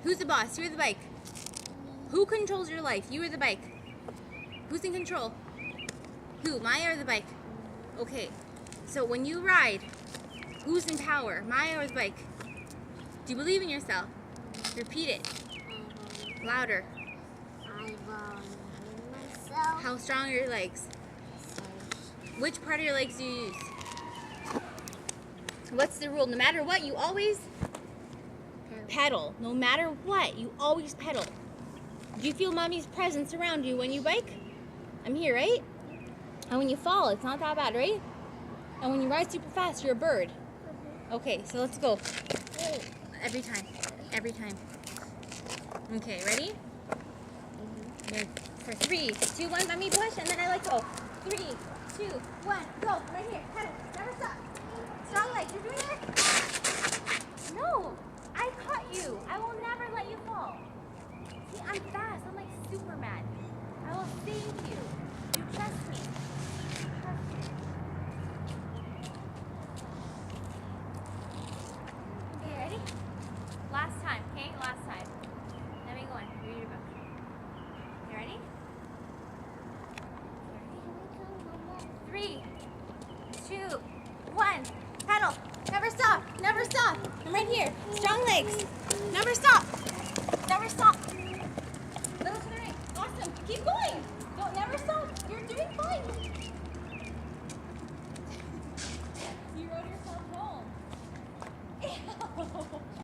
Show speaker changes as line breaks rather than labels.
Who's the boss? You or the bike? Who controls your life? You or the bike? Who's in control? Who? Maya or the bike? Okay. So when you ride, who's in power? Maya or the bike? Do you believe in yourself? Repeat it. Louder.
I believe in myself.
How strong are your legs? Which part of your legs do you use? What's the rule? No matter what, you always pedal. No matter what, you always pedal. Do you feel mommy's presence around you when you bike? I'm here, right? And when you fall, it's not that bad, right? And when you ride super fast, you're a bird. Okay, so let's go. Every time. Every time. Okay, ready? Okay, for 3, 2, 1, let me push, and then I let go. 3, 2, 1, go. Right here. Pedal. Never stop. Strong legs. You're doing it? No. I caught you. I will never let you fall. See, I'm fast. I'm like Superman. I will save you. You trust me. Trust me. Okay, ready? Last time, okay? Last time. Let me go in. Read your book. You ready? 3, 2, 1. Pedal. Never stop. Never stop. I'm right here. Strong legs. Never stop. Never stop. Little to the right. Awesome. Keep going. Don't never stop. You're doing fine. You rode your